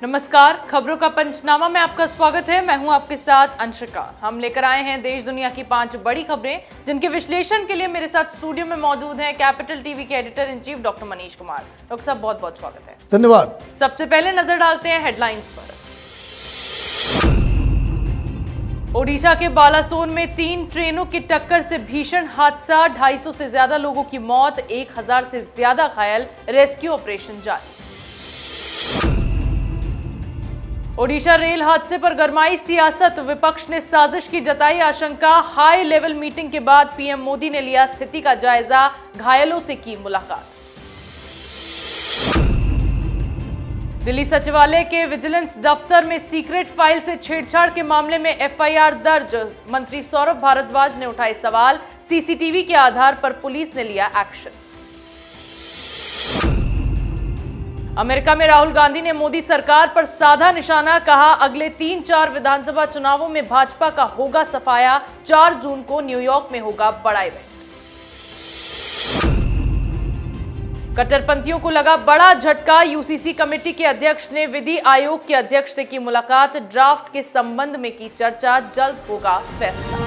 नमस्कार, खबरों का पंचनामा में आपका स्वागत है। मैं हूं आपके साथ अंशिका। हम लेकर आए हैं देश दुनिया की 5 बड़ी खबरें, जिनके विश्लेषण के लिए मेरे साथ स्टूडियो में मौजूद हैं कैपिटल टीवी के editor in chief doctor Manish Kumar. Doctor साहब, बहुत बहुत स्वागत है। धन्यवाद। सबसे पहले नजर डालते हैं हेडलाइंस पर। ओडिशा के बालासोर में 3 ट्रेनों की टक्कर से भीषण हादसा, 250 से ज्यादा लोगों की मौत, 1000 से ज्यादा घायल, रेस्क्यू ऑपरेशन जारी। ओडिशा रेल हादसे पर गरमाई सियासत, विपक्ष ने साजिश की जताई आशंका, हाई लेवल मीटिंग के बाद पीएम मोदी ने लिया स्थिति का जायजा, घायलों से की मुलाकात। दिल्ली सचिवालय के विजिलेंस दफ्तर में सीक्रेट फाइल से छेड़छाड़ के मामले में एफआईआर दर्ज, मंत्री सौरभ भारद्वाज ने उठाए सवाल, सीसीटीवी के आधार पर पुलिस ने लिया एक्शन। अमेरिका में राहुल गांधी ने मोदी सरकार पर साधा निशाना, कहा अगले 3-4 विधानसभा चुनावों में भाजपा का होगा सफाया, 4 जून को न्यूयॉर्क में होगा बड़ा इवेंट। कट्टरपंथियों को लगा बड़ा झटका, यूसीसी कमेटी के अध्यक्ष ने विधि आयोग के अध्यक्ष से की मुलाकात, ड्राफ्ट के संबंध में की चर्चा, जल्द होगा फैसला।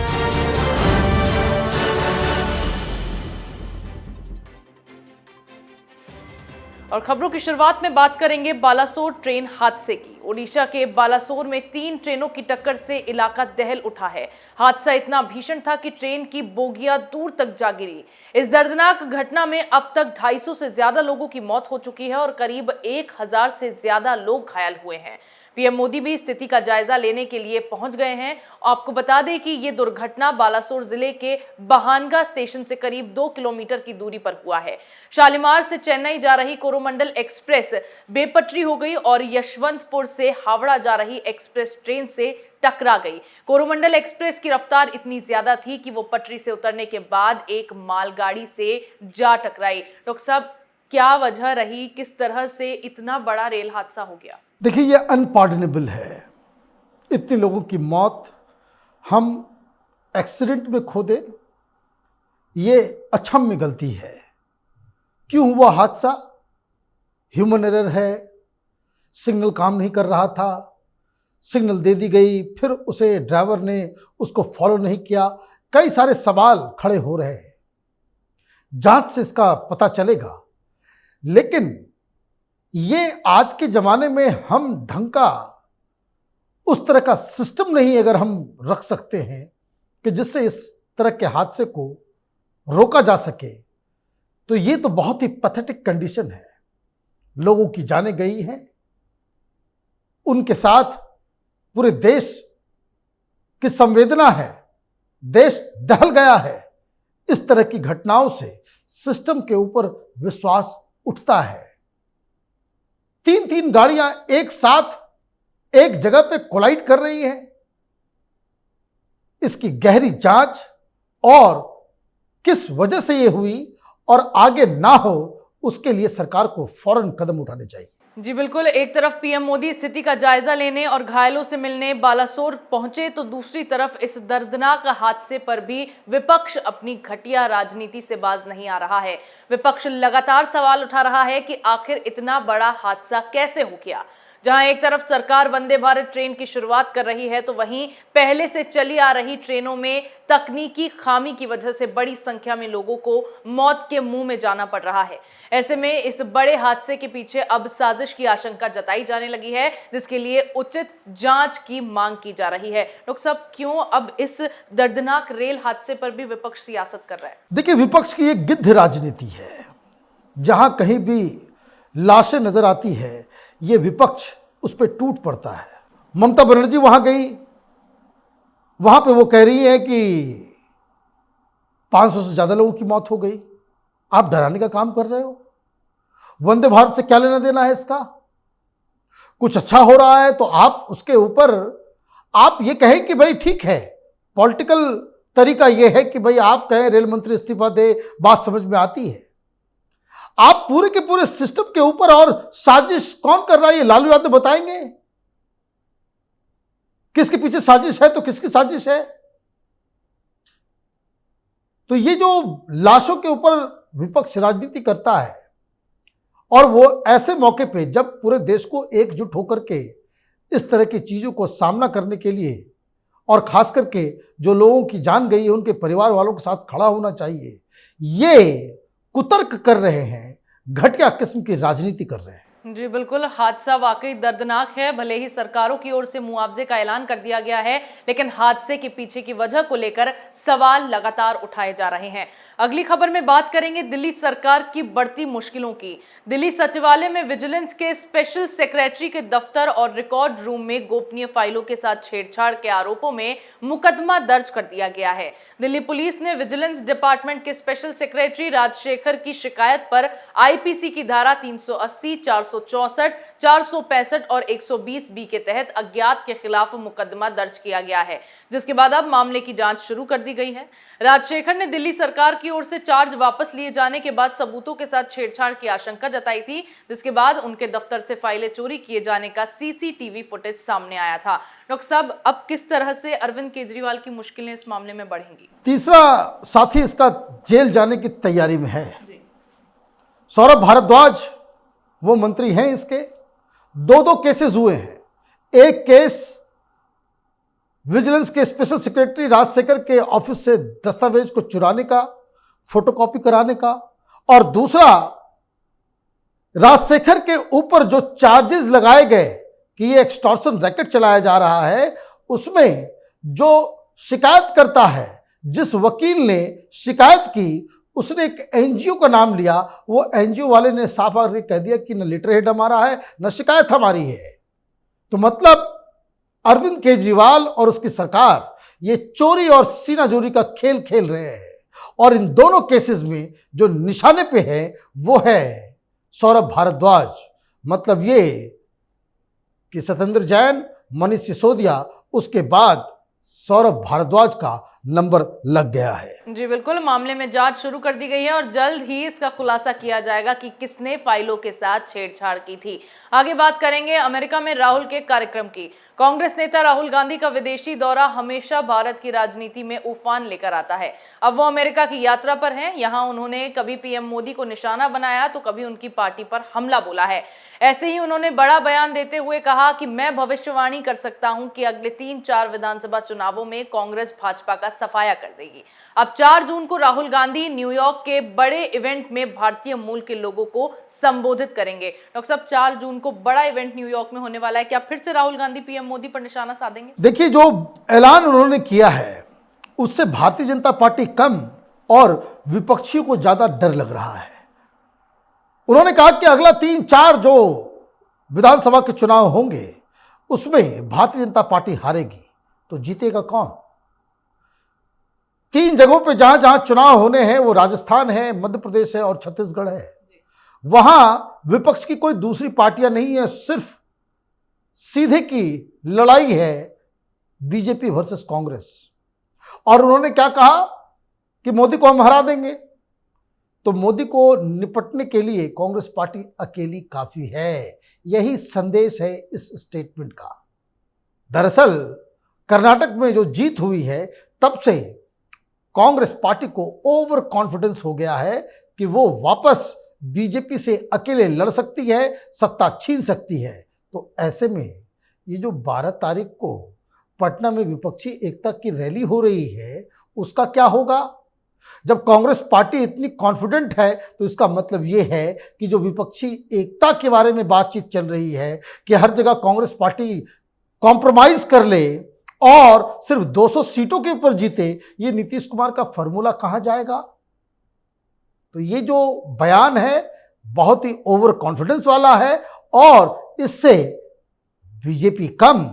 और खबरों की शुरुआत में बात करेंगे बालासोर ट्रेन हादसे की। ओडिशा के बालासोर में 3 ट्रेनों की टक्कर से इलाका दहल उठा है। हादसा इतना भीषण था कि ट्रेन की बोगियां दूर तक जा गिरी। इस दर्दनाक घटना में अब तक 250 से ज्यादा लोगों की मौत हो चुकी है और करीब 1000 से ज्यादा लोग घायल हुए हैं। पीएम मोदी भी स्थिति का जायजा लेने के लिए पहुंच गए हैं। आपको बता दें कि ये दुर्घटना बालासोर जिले के बहानगा स्टेशन से करीब 2 किलोमीटर की दूरी पर हुआ है। शालीमार से चेन्नई जा रही कोरोमंडल एक्सप्रेस बेपटरी हो गई और यशवंतपुर से हावड़ा जा रही एक्सप्रेस ट्रेन से टकरा गई। कोरोमंडल एक्सप्रेस की रफ्तार इतनी ज्यादा थी कि वो पटरी से उतरने के बाद एक मालगाड़ी से जा टकराई। डॉक्टर साहब, क्या वजह रही, किस तरह से इतना बड़ा रेल हादसा हो गया? देखिए, ये अनपार्डनेबल है। इतने लोगों की मौत हम एक्सीडेंट में खो दें, ये अक्षम्य गलती है। क्यों हुआ हादसा? ह्यूमन एरर है। सिग्नल काम नहीं कर रहा था, सिग्नल दे दी गई, फिर उसे ड्राइवर ने उसको फॉलो नहीं किया। कई सारे सवाल खड़े हो रहे हैं। जांच से इसका पता चलेगा। लेकिन ये आज के ज़माने में हम ढंग का उस तरह का सिस्टम नहीं अगर हम रख सकते हैं कि जिससे इस तरह के हादसे को रोका जा सके, तो ये तो बहुत ही पैथेटिक कंडीशन है। लोगों की जानें गई हैं, उनके साथ पूरे देश की संवेदना है, देश दहल गया है। इस तरह की घटनाओं से सिस्टम के ऊपर विश्वास उठता है। 3 गाड़ियां एक साथ एक जगह पे कोलाइड कर रही हैं। इसकी गहरी जांच और किस वजह से ये हुई और आगे ना हो, उसके लिए सरकार को फौरन कदम उठाने चाहिए। जी बिल्कुल, एक तरफ पीएम मोदी स्थिति का जायजा लेने और घायलों से मिलने बालासोर पहुंचे, तो दूसरी तरफ इस दर्दनाक हादसे पर भी विपक्ष अपनी घटिया राजनीति से बाज नहीं आ रहा है। विपक्ष लगातार सवाल उठा रहा है कि आखिर इतना बड़ा हादसा कैसे हो गया। जहां एक तरफ सरकार वंदे भारत ट्रेन की शुरुआत कर रही है, तो वहीं पहले से चली आ रही ट्रेनों में तकनीकी खामी की वजह से बड़ी संख्या में लोगों को मौत के मुंह में जाना पड़ रहा है। ऐसे में इस बड़े हादसे के पीछे अब साजिश की आशंका जताई जाने लगी है, जिसके लिए उचित जांच की मांग की जा रही है। डॉक्टर साहब, क्यों अब इस दर्दनाक रेल हादसे पर भी विपक्ष सियासत कर रहा है? देखिए, विपक्ष की एक गिद्ध राजनीति है। जहां कहीं भी लाशें नजर आती है, ये विपक्ष उस पर टूट पड़ता है। ममता बनर्जी वहां गई, वहां पे वो कह रही है कि 500 से ज्यादा लोगों की मौत हो गई। आप डराने का काम कर रहे हो। वंदे भारत से क्या लेना देना है इसका? कुछ अच्छा हो रहा है तो आप उसके ऊपर आप ये कहें कि भाई ठीक है। पॉलिटिकल तरीका यह है कि भाई आप कहें रेल मंत्री इस्तीफा दे, बात समझ में आती है। आप पूरे के पूरे सिस्टम के ऊपर और साजिश कौन कर रहा है, ये लालू यादव बताएंगे। किसके पीछे साजिश है तो किसकी साजिश है? तो ये जो लाशों के ऊपर विपक्ष राजनीति करता है और वो ऐसे मौके पे जब पूरे देश को एकजुट होकर के इस तरह की चीज़ों को सामना करने के लिए और खास करके जो लोगों की जान गई है उनके परिवार वालों के साथ खड़ा होना चाहिए, ये कुतर्क कर रहे हैं, घटिया किस्म की राजनीति कर रहे हैं। जी बिल्कुल, हादसा वाकई दर्दनाक है। भले ही सरकारों की ओर से मुआवजे का ऐलान कर दिया गया है, लेकिन हादसे के पीछे की वजह को लेकर सवाल लगातार उठाए जा रहे हैं। अगली खबर में बात करेंगे दिल्ली सरकार की बढ़ती मुश्किलों की। दिल्ली सचिवालय में विजिलेंस के स्पेशल सेक्रेटरी के दफ्तर और रिकॉर्ड रूम में गोपनीय फाइलों के साथ छेड़छाड़ के आरोपों में मुकदमा दर्ज कर दिया गया है। दिल्ली पुलिस ने विजिलेंस डिपार्टमेंट के स्पेशल सेक्रेटरी राजशेखर की शिकायत पर आईपीसी की धारा 380, 464, 465 और 120 बी के तहत अज्ञात के खिलाफ मुकदमा दर्ज किया गया है, जिसके बाद अब मामले की जांच शुरू कर दी गई है। राजशेखर ने दिल्ली सरकार की ओर से चार्ज वापस लिए जाने के बाद सबूतों के साथ छेड़छाड़ की आशंका जताई थी, जिसके बाद उनके दफ्तर से फाइलें चोरी किए जाने का सीसीटीवी फुटेज सामने आया था। डॉक्टर साहब, अब किस तरह से अरविंद केजरीवाल की मुश्किलें इस मामले में बढ़ेंगी? तीसरा साथी इसका जेल जाने की तैयारी में है। सौरभ भारद्वाज वो मंत्री हैं, इसके दो केसेस हुए हैं। एक केस विजिलेंस के स्पेशल सेक्रेटरी राजशेखर के ऑफिस से दस्तावेज को चुराने का, फोटोकॉपी कराने का, और दूसरा राजशेखर के ऊपर जो चार्जेस लगाए गए कि ये एक्सटॉर्शन रैकेट चलाया जा रहा है, उसमें जो शिकायत करता है, जिस वकील ने शिकायत की, उसने एक एनजीओ का नाम लिया। वो एनजीओ वाले ने साफ आकर कह दिया कि न लेटर हेड हमारा है, न शिकायत हमारी है। तो मतलब अरविंद केजरीवाल और उसकी सरकार ये चोरी और सीनाजोरी का खेल खेल रहे हैं, और इन दोनों केसेस में जो निशाने पे है वो है सौरभ भारद्वाज। मतलब ये कि सत्येंद्र जैन, मनीष सिसोदिया, उसके बाद सौरभ भारद्वाज का नंबर लग गया है। जी बिल्कुल, मामले में जांच शुरू कर दी गई है और जल्द ही इसका खुलासा किया जाएगा कि किसने फाइलों के साथ छेड़छाड़ की थी। आगे बात करेंगे अमेरिका में राहुल के कार्यक्रम की। कांग्रेस नेता राहुल गांधी का विदेशी दौरा हमेशा भारत की राजनीति में उफान लेकर आता है। अब वो अमेरिका की यात्रा पर हैं। यहाँ उन्होंने कभी पीएम मोदी को निशाना बनाया तो कभी उनकी पार्टी पर हमला बोला है। ऐसे ही उन्होंने बड़ा बयान देते हुए कहा कि मैं भविष्यवाणी कर सकता हूं कि अगले 3-4 विधानसभा चुनावों में कांग्रेस भाजपा का सफाया कर देगी। अब 4 जून को राहुल गांधी न्यूयॉर्क के बड़े इवेंट में भारतीय मूल के लोगों को संबोधित करेंगे। डॉक्टर साहब, 4 जून को बड़ा इवेंट न्यूयॉर्क में होने वाला है, क्या फिर से राहुल गांधी पीएम मोदी पर निशाना साधेंगे? देखिए, जो ऐलान उन्होंने किया है उससे भारतीय जनता पार्टी कम और विपक्षियों को ज्यादा डर लग रहा है। उन्होंने कहा कि अगला 3-4 जो विधानसभा के चुनाव होंगे उसमें भारतीय जनता पार्टी हारेगी, तो जीतेगा कौन? 3 जगहों पे जहां जहां चुनाव होने हैं वो राजस्थान है, मध्य प्रदेश है और छत्तीसगढ़ है। वहां विपक्ष की कोई दूसरी पार्टियां नहीं है, सिर्फ सीधे की लड़ाई है बीजेपी वर्सेस कांग्रेस। और उन्होंने क्या कहा कि मोदी को हम हरा देंगे। तो मोदी को निपटने के लिए कांग्रेस पार्टी अकेली काफी है, यही संदेश है इस स्टेटमेंट का। दरअसल कर्नाटक में जो जीत हुई है तब से कांग्रेस पार्टी को ओवर कॉन्फिडेंस हो गया है कि वो वापस बीजेपी से अकेले लड़ सकती है, सत्ता छीन सकती है। तो ऐसे में ये जो 12 तारीख को पटना में विपक्षी एकता की रैली हो रही है, उसका क्या होगा? जब कांग्रेस पार्टी इतनी कॉन्फिडेंट है तो इसका मतलब ये है कि जो विपक्षी एकता के बारे में बातचीत चल रही है कि हर जगह कांग्रेस पार्टी कॉम्प्रोमाइज कर ले और सिर्फ 200 सीटों के ऊपर जीते, ये नीतीश कुमार का फॉर्मूला कहां जाएगा? तो ये जो बयान है बहुत ही ओवर कॉन्फिडेंस वाला है और इससे बीजेपी कम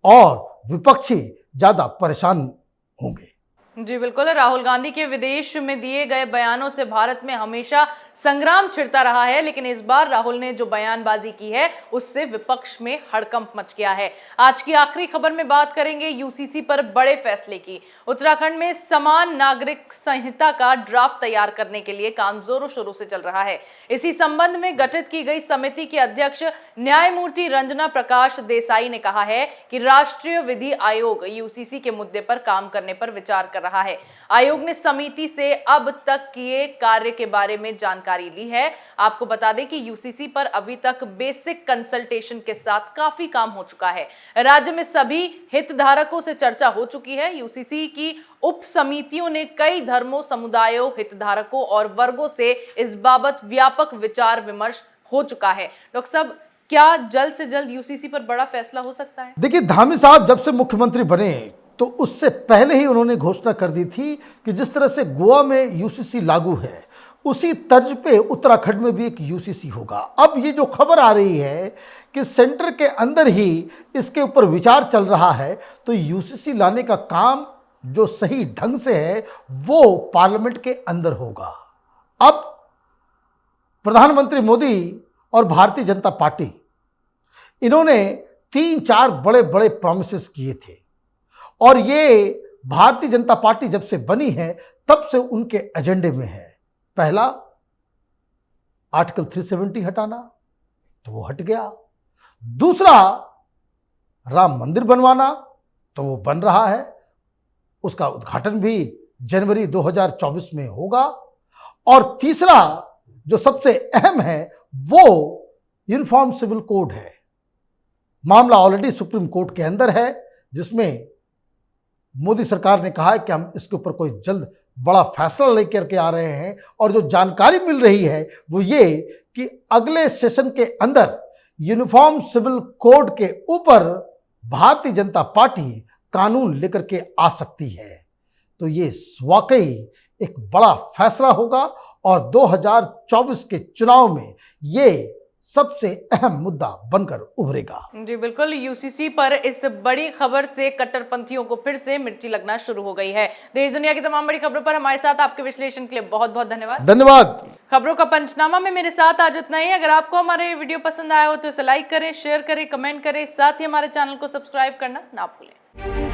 और विपक्षी ज्यादा परेशान होंगे। जी बिल्कुल, राहुल गांधी के विदेश में दिए गए बयानों से भारत में हमेशा संग्राम छिड़ता रहा है, लेकिन इस बार राहुल ने जो बयानबाजी की है उससे विपक्ष में हड़कंप मच गया है। आज की आखिरी खबर में बात करेंगे यूसीसी पर बड़े फैसले की। उत्तराखंड में समान नागरिक संहिता का ड्राफ्ट तैयार करने के लिए काम जोरों शोरों से चल रहा है। इसी संबंध में गठित की गई समिति के अध्यक्ष न्यायमूर्ति रंजना प्रकाश देसाई ने कहा है कि राष्ट्रीय विधि आयोग यूसीसी के मुद्दे पर काम करने पर विचार कर रहा है। आयोग ने समिति से अब तक किए कार्य के बारे में जानकारी जानकारी ली है। आपको बता दें कि यूसीसी पर अभी तक बेसिक कंसल्टेशन के साथ काफी काम हो चुका है। राज्य में सभी हितधारकों से चर्चा हो चुकी है। यूसीसी की उप समितियों ने कई धर्मों, समुदायों, हितधारकों और वर्गों से इस बाबत व्यापक विचार विमर्श हो चुका है। डॉक्टर साहब, क्या जल्द से जल्द यूसीसी पर बड़ा फैसला हो सकता है? देखिए, धामी साहब जब से मुख्यमंत्री बने तो उससे पहले ही उन्होंने घोषणा कर दी थी कि जिस तरह से गोवा में यूसीसी लागू है, उसी तर्ज पे उत्तराखंड में भी एक यूसीसी होगा। अब ये जो खबर आ रही है कि सेंटर के अंदर ही इसके ऊपर विचार चल रहा है, तो यूसीसी लाने का काम जो सही ढंग से है वो पार्लियामेंट के अंदर होगा। अब प्रधानमंत्री मोदी और भारतीय जनता पार्टी, इन्होंने 3-4 बड़े बड़े प्रॉमिसेस किए थे और ये भारतीय जनता पार्टी जब से बनी है तब से उनके एजेंडे में है। पहला, आर्टिकल 370 हटाना, तो वो हट गया। दूसरा, राम मंदिर बनवाना, तो वो बन रहा है, उसका उद्घाटन भी जनवरी 2024 में होगा। और तीसरा जो सबसे अहम है वो यूनिफॉर्म सिविल कोड है। मामला ऑलरेडी सुप्रीम कोर्ट के अंदर है, जिसमें मोदी सरकार ने कहा है कि हम इसके ऊपर कोई जल्द बड़ा फैसला लेकर के आ रहे हैं। और जो जानकारी मिल रही है वो ये कि अगले सेशन के अंदर यूनिफॉर्म सिविल कोड के ऊपर भारतीय जनता पार्टी कानून लेकर के आ सकती है। तो ये वाकई एक बड़ा फैसला होगा और 2024 के चुनाव में ये सबसे अहम मुद्दा बनकर उभरेगा। जी बिल्कुल, यूसीसी पर इस बड़ी खबर से कट्टरपंथियों को फिर से मिर्ची लगना शुरू हो गई है। देश दुनिया की तमाम बड़ी खबरों पर हमारे साथ आपके विश्लेषण के लिए बहुत बहुत धन्यवाद। धन्यवाद। खबरों का पंचनामा में मेरे साथ आज इतना ही। अगर आपको हमारे वीडियो पसंद आया हो तो इसे लाइक करें, शेयर करें, कमेंट करें, साथ ही हमारे चैनल को सब्सक्राइब करना ना भूलें।